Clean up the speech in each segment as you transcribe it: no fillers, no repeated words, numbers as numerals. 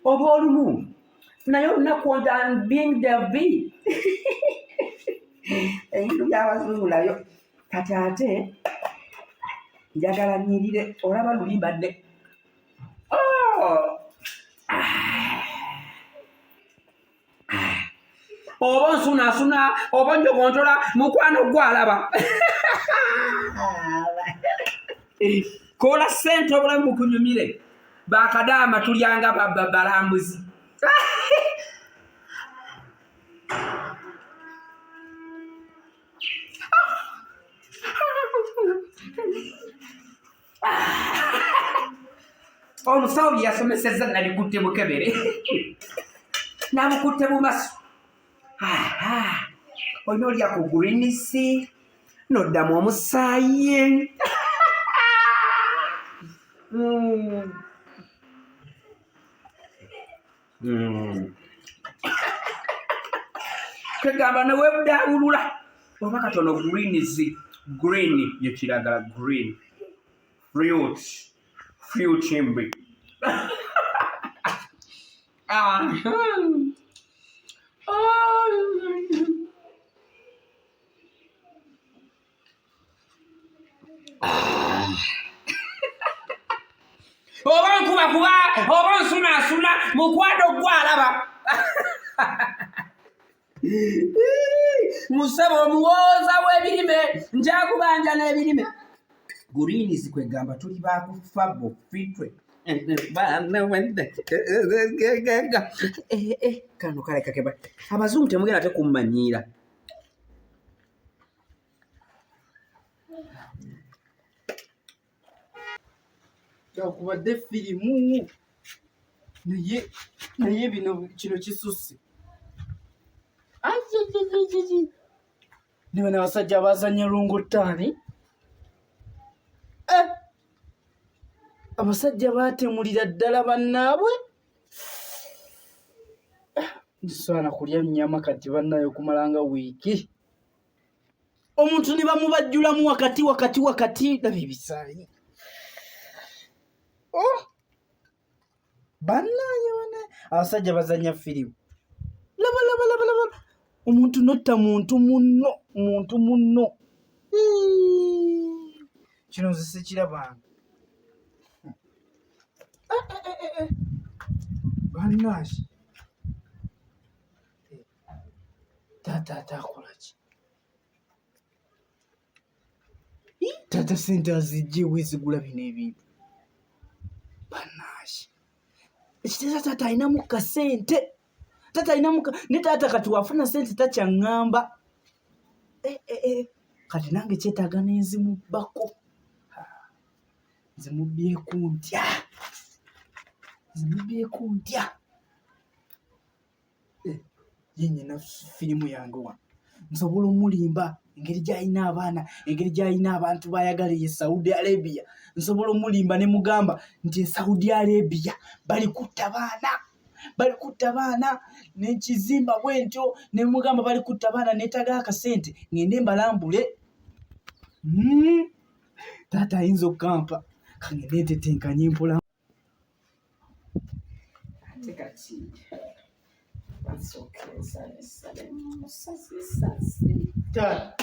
Oba olumu naye olunaku on being the V. Ebintu by'abazungu nayo kati ate njagala nnyirire olaba luli mbadde oba nsunaasuna oba njogontola mukwano gwalaba kola ssente obulamu bukunyumire bakadama tulyanga balambuzi. Omusawo bye yasomesezza nalikutte bukebere namukutte mu maso. Olina olya ku gurinisi noddamu omusaayi. Kegamba ne webudabulula oba katono gurinisi. Green ye kiragala green. Fruit chimbi. Oba nkuba oba nsunaasuna mukwano gwalaba. Musebo omuwooza w'ebirime njakubanja n'ebirime. Gurini kwegamba tuli bakufa bofitwe. Kano kaleka keba abazungu temugenda ate kummanyiira. Yakubadde firimu naye bino kino kisusse. Niba n'abasajja abazannya lungottaani abasajja baatemulira ddala bannaabwe. Nsaana kulya nnyama kati bannayo okumalanga wiiki. Omuntu ne bamubajjulamu wakati laba ebisaayi. Bannayo abasajja bazannya firimu. Laba omuntu notta muntu munno. Kino nze sikirabanga. Bannaashi taata akola ki? Taata sente azigyewo ezigula bino ebintu. Bannaashi ekiteeza taata alinamu kasente. Taata alinamu ne taata kati wafuna sente takyaŋŋamba. Kati nange kyetaaga n'enzimubbako. Nzimubbyeko ntya. Ye nnyina firimu yange wano nsobola omulimba engeri gy'alina abaana, engeri gy'alina abantu baayagala ye Saudi Arabia. Nsobola omulimba ne mugamba nti Saudi Arabia bali kutta baana n'ekizimba bwentyo ne mugamba bali kutta baana neetaaga akasente ngende mbalambule. Taata ayinza okampa kangende ntetenkanye mpola. Ate kati Taata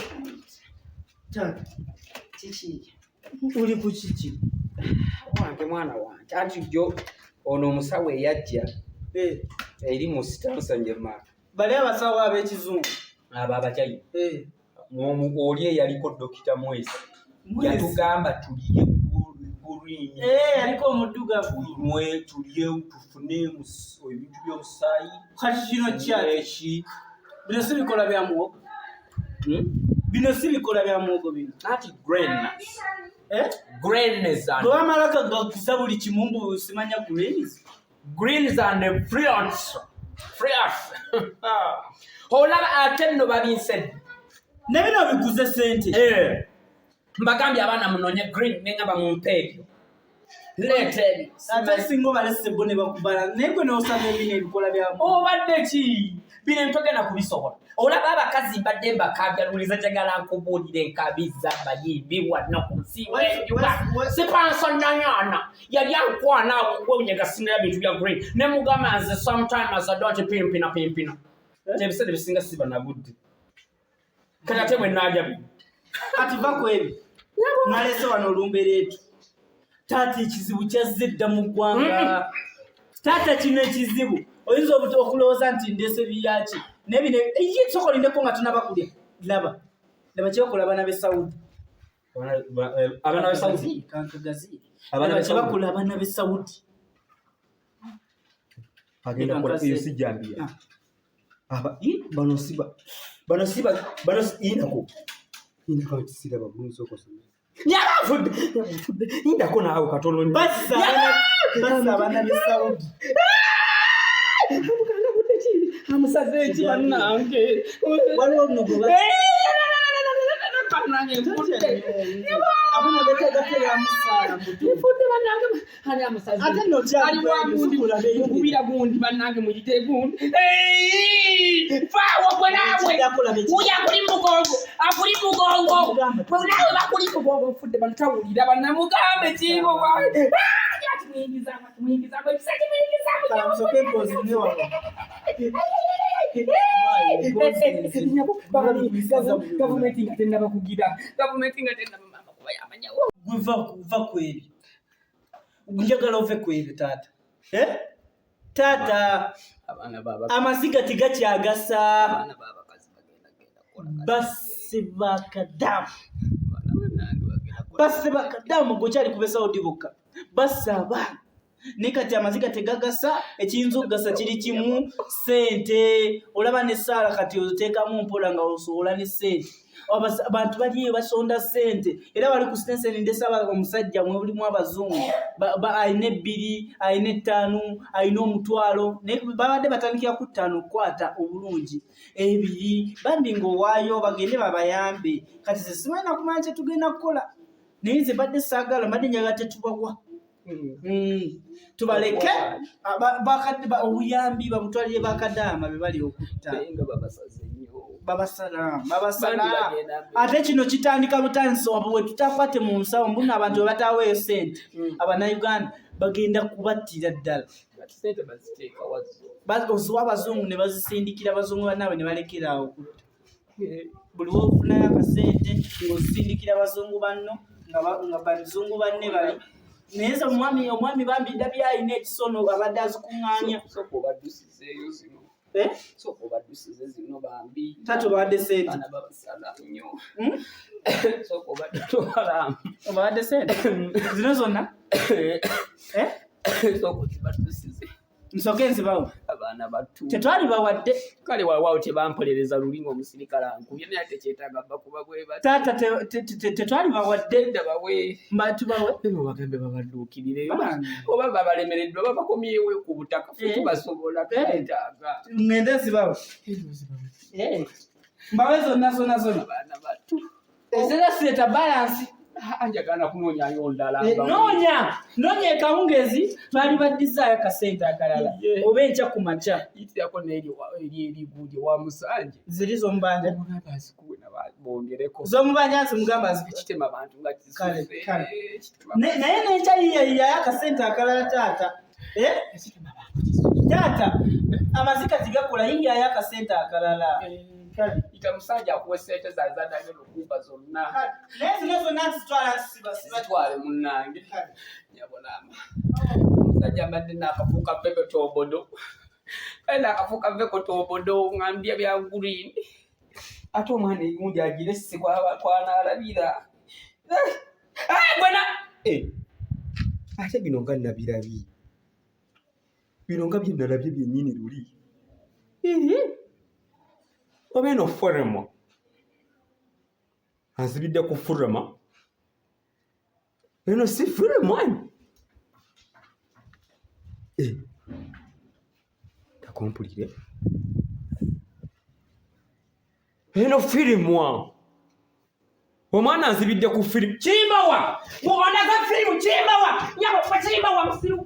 kiki uli ku kiki? Wange mwana wange anti jjo ono omusawo eyajja eri mu Stanson Mark. Bali abasawo ab'ekizungu abo abakyayi. Oli eyaliko Dokita Mwezi yatugamba tuliye gurini. Aliko omuddugavu. Tuliye tufune ebintu by'omusaayi. Kati kino kyaki? Bino si bikola bya muwogo. Bino si bikola bya muwogo bino. Ati greenness. Greenness and bwe wamala kagakuza buli kimumbu simanya greens. Greens and fruits. Olaba ate nno babinsedde. Ne bino biguze sente. Mbagambye abaana munoonye green ne ngamba mumpe ebyo. Lete. Ate singo balese bone bakubala. Negwe n'osanga ebine ebikola byamu. Obadde ki? Bino ntogenda kubisobola. Olaba abakazi badde bakabyaluliza jagala nkubuulire enkabiza bayimbi wano ku nsi sipansonanyana yali ankwana wenyega sinera bintu bya green ne mugamba nze sometimes I don't pimpina ebisere bisinga siba nabudde kati ate bwe najja kati va kwebi nalese wano olumbereetu taata ekizibu kyazze dda mu ggwanga taata kino ekizibu oyinza okulowooza nti ndese byaki nebino soko lindeko nga tunaba kulya laba kyebakola abaana b'e Saudi abaana b'e Saudi kyebakola abaana b'e Saudi agenda kukola iyo si jambia bano siba inako tisiraba bulungi okosoma yabafudde indako naawe katono basa abaana b'e Saudi amusaze eki bannange waliwo nno abana betegatera musaala mufudde bannange ali amusaze ate nno kyakubira gundi bannange muyite gundi faawo gwe naawe uya akuli mugongo naawe bakuli mugongo mufudde bano tawulira bannamugambe kibo gavumenti nga tennaba kugira kuba yamanyawo guva kwebyo njagala ove kwebyo taata amaziga tegakyagasa bakaddamu gwekyali kubesawo dibuka bassa abaana naye kati amaziga tegagasa ekiyinza okugasa kiri kimu ssente olaba ne saala kati oteekamu mpola nga osobola ne ssente abantu baliyo basonda ssente era bali ku sitenseni ndesaba omusajja mwe bulimu abazungu ayina 2 ayina 5 ayina omutwalo naye babadde batandikira ku 5 kwata obulungi 2 Bambi ng'owaayo bagende babayambe kati ze simanya kumanya kye tugenda kukola naye nze badde saagala badde njagala tetubawa tubaleke obuyambi babutwalire bakadama be bali okutta babasala ate kino kitandika butandisa bwe tutakwate mu nsawo mbuna abantu bataweeyo ssente abannayuganda bagenda kubattira ddala oziwa abazungu ne bazisindikira abazungu bannaabwe ne balekerawo okutta buli wofunayo akasente ng'ozisindikira abazungu banno nga bazungu banne bali naye nze omwami Bambi ndabye alina ekisono abadde azikuŋŋaanya taata obadde sente obadde sente zino zonna nsoke nzibawo abaana batu tetwali bawadde kale wawawo tebampolereza luli ng'omusirikale ankubye naye tekyetaaga bakuba bwe bati taata tetwali bawadde ndabawe tubawe bema bagambe babadduukirire oba babalemereddwa babakomyewo ku butaka fe tubasobola twetaaga ngende nzibawo mbawe zonna abaana batu ezera sireeta balansi njagala kunoonyayo ndala noonya ekawungezi twali baddizaayo akasente akalala oba enkya ku makya yitirako n'eriguuje wa musanje ziri z'omubanja azikuwe bongereko z'omubanja nsi mugamba kitema abantu nga naye n'enkya yiyayiyayo akasente akalala taata amaziga tigakola yiyayo akasente akalala ita musajja akuwa ssente zazaddayo lukumba zonna naye zino zonna zitwale munnange nyabonama omusajja mbadde n'akafuuka veko tobodo n'akafuuka veko tobodo ngambya bya green ate omwana egundi agira essi kwanaalabira gwena ate bino nga nabirabi bino nga bye nalabye byennyini luli oba eno furema anzibidde ku furema eno si furema takompulire eno firimwa omwana nzibidde ku firimu. Kimbowa mubonaga firimu. Kimbowa nyabo kwa Kimbowa mu firimu.